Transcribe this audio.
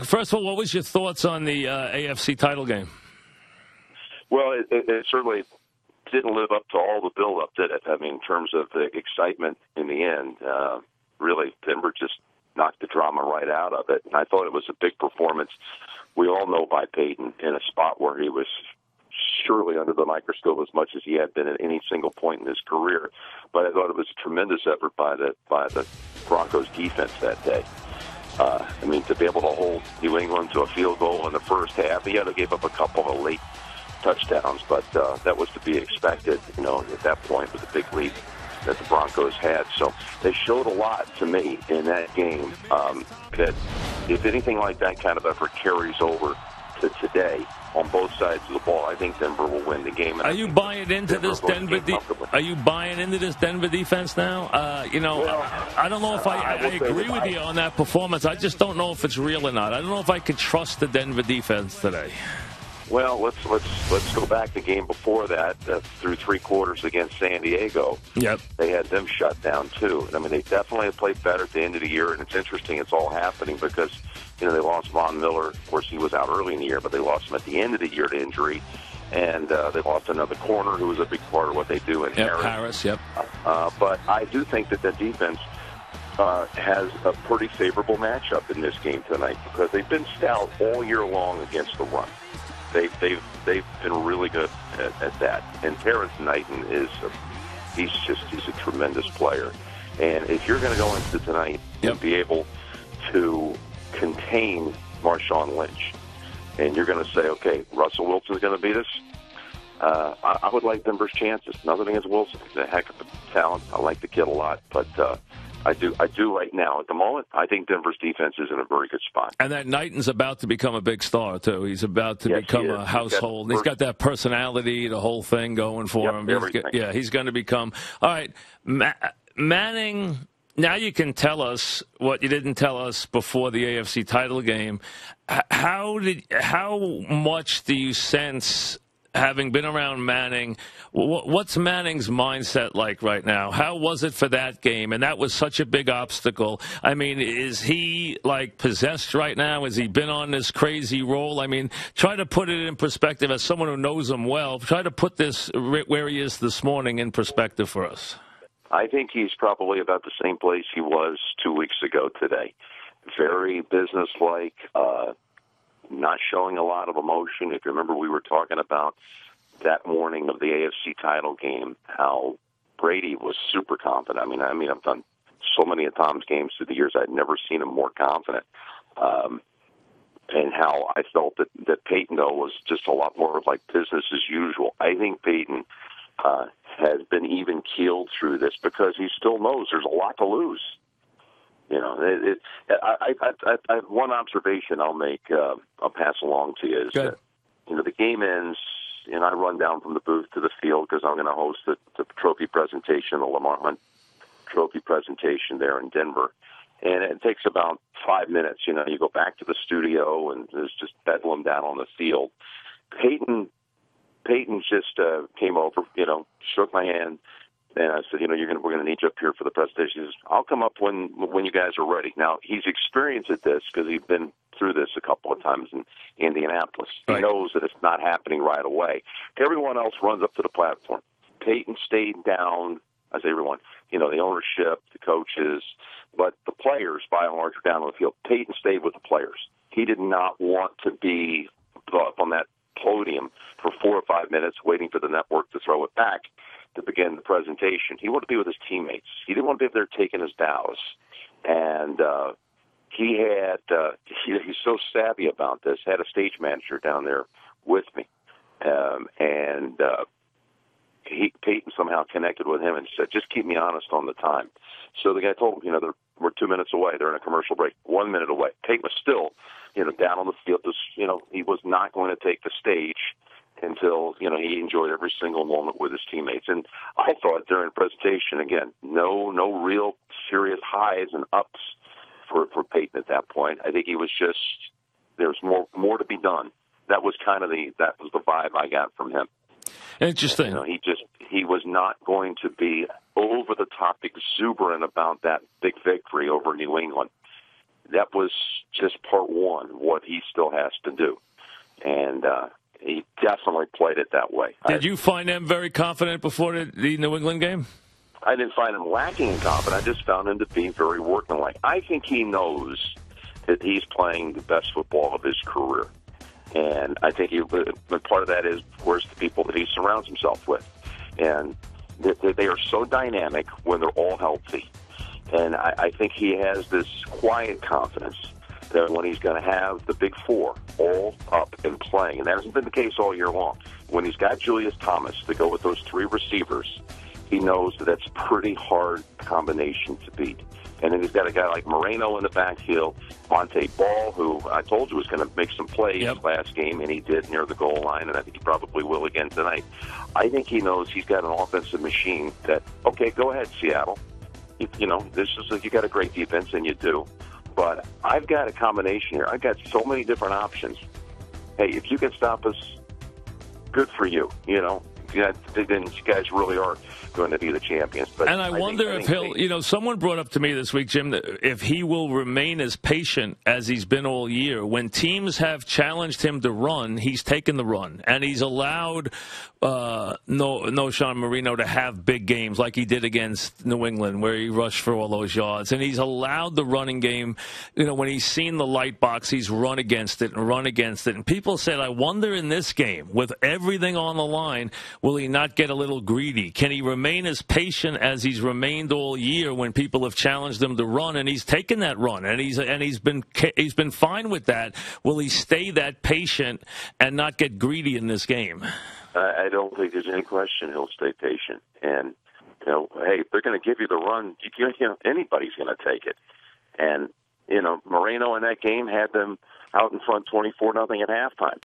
First of all, what was your thoughts on the AFC title game? Well, it certainly didn't live up to all the build-up, did it? I mean, in terms of the excitement in the end, really, Denver just knocked the drama right out of it. And I thought it was a big performance. We all know by Peyton in a spot where he was surely under the microscope as much as he had been at any single point in his career. But I thought it was a tremendous effort by the Broncos defense that day. I mean, to be able to hold New England to a field goal in the first half, they gave up a couple of late touchdowns, but that was to be expected, at that point with the big lead that the Broncos had. So they showed a lot to me in that game that if anything like that kind of effort carries over to today on both sides of the ball, I think Denver will win the game. Are you buying into this Denver? Are you buying into this Denver defense now? I don't know if I agree with you on that performance. I just don't know if it's real or not. I don't know if I could trust the Denver defense today. Well, let's go back the game before that through three quarters against San Diego. Yep, they had them shut down too. I mean, they definitely have played better at the end of the year, and it's interesting. It's all happening because they lost Von Miller. Of course, he was out early in the year, but they lost him at the end of the year to injury, and they lost another corner who was a big part of what they do in Harris. Yep. But I do think that the defense has a pretty favorable matchup in this game tonight because they've been stout all year long against the run. They've been really good at that. And Terrence Knighton he's a tremendous player. And if you're going to go into tonight and be able to contain Marshawn Lynch, and you're going to say, okay, Russell Wilson's going to beat us, I would like Denver's chances. Nothing against Wilson. He's a heck of a talent. I like the kid a lot, but I do right now. At the moment, I think Denver's defense is in a very good spot. And that Knighton's about to become a big star, too. He's about to become a household. He's got that personality, the whole thing going for him. He's going to become. All right, Manning, now you can tell us what you didn't tell us before the AFC title game. How much do you sense, having been around Manning, what's Manning's mindset like right now? How was it for that game? And that was such a big obstacle. I mean, is he possessed right now? Has he been on this crazy roll? I mean, try to put it in perspective as someone who knows him well. Try to put this where he is this morning in perspective for us. I think he's probably about the same place he was 2 weeks ago today. Very businesslike, not showing a lot of emotion. If you remember, we were talking about that morning of the AFC title game, how Brady was super confident. I mean, I've done so many of Tom's games through the years, I'd never seen him more confident. And how I felt that Peyton, though, was just a lot more like business as usual. I think Peyton has been even keeled through this because he still knows there's a lot to lose. I have one observation I'll make. I'll pass along to you is that the game ends, and I run down from the booth to the field because I'm going to host the trophy presentation, the Lamar Hunt trophy presentation there in Denver, and it takes about 5 minutes. You go back to the studio, and there's just bedlam down on the field. Peyton just came over, shook my hand. And I said, we're going to need you up here for the presentation. He says, I'll come up when you guys are ready. Now, he's experienced at this because he's been through this a couple of times in Indianapolis. Right. He knows that it's not happening right away. Everyone else runs up to the platform. Peyton stayed down, I say everyone, the ownership, the coaches, but the players, by and large, are down on the field. Peyton stayed with the players. He did not want to be up on that podium for 4 or 5 minutes waiting for the network to throw it back to begin the presentation. He wanted to be with his teammates. He didn't want to be up there taking his bows. And he's so savvy about this, had a stage manager down there with me. Peyton somehow connected with him and said, just keep me honest on the time. So the guy told him, we're 2 minutes away. They're in a commercial break, 1 minute away. Peyton was still, down on the field. He was not going to take the stage until, he enjoyed every single moment with his teammates. And I thought during the presentation, again, no real serious highs and ups for Peyton at that point. I think he was just, there's more to be done. That was the vibe I got from him. Interesting. He was not going to be over the top exuberant about that big victory over New England. that was just part one, what he still has to do. And he definitely played it that way. Did you find him very confident before the New England game? I didn't find him lacking in confidence. I just found him to be very workmanlike. I think he knows that he's playing the best football of his career. And I think part of that is, of course, the people that he surrounds himself with. And they are so dynamic when they're all healthy. And I think he has this quiet confidence that when he's going to have the big four all up and playing, and that hasn't been the case all year long, when he's got Julius Thomas to go with those three receivers, he knows that that's a pretty hard combination to beat. And then he's got a guy like Moreno in the backfield, Monte Ball, who I told you was going to make some plays last game, and he did near the goal line, and I think he probably will again tonight. I think he knows he's got an offensive machine that, okay, go ahead, Seattle. You know, you got a great defense, and you do. But I've got a combination here. I've got so many different options. Hey, if you can stop us, good for you, you know. Then you guys really are going to be the champions. But and I wonder if he'll, you know, someone brought up to me this week, Jim, that if he will remain as patient as he's been all year. When teams have challenged him to run, he's taken the run. And he's allowed Sean Marino to have big games like he did against New England, where he rushed for all those yards. And he's allowed the running game, you know, when he's seen the light box, he's run against it and run against it. And people said, I wonder in this game, with everything on the line, will he not get a little greedy? Can he remain as patient as he's remained all year when people have challenged him to run, and he's taken that run, and he's been fine with that? Will he stay that patient and not get greedy in this game? I don't think there's any question he'll stay patient. And, you know, hey, if they're going to give you the run, you know, anybody's going to take it. And, you know, Moreno in that game had them out in front 24-0 at halftime.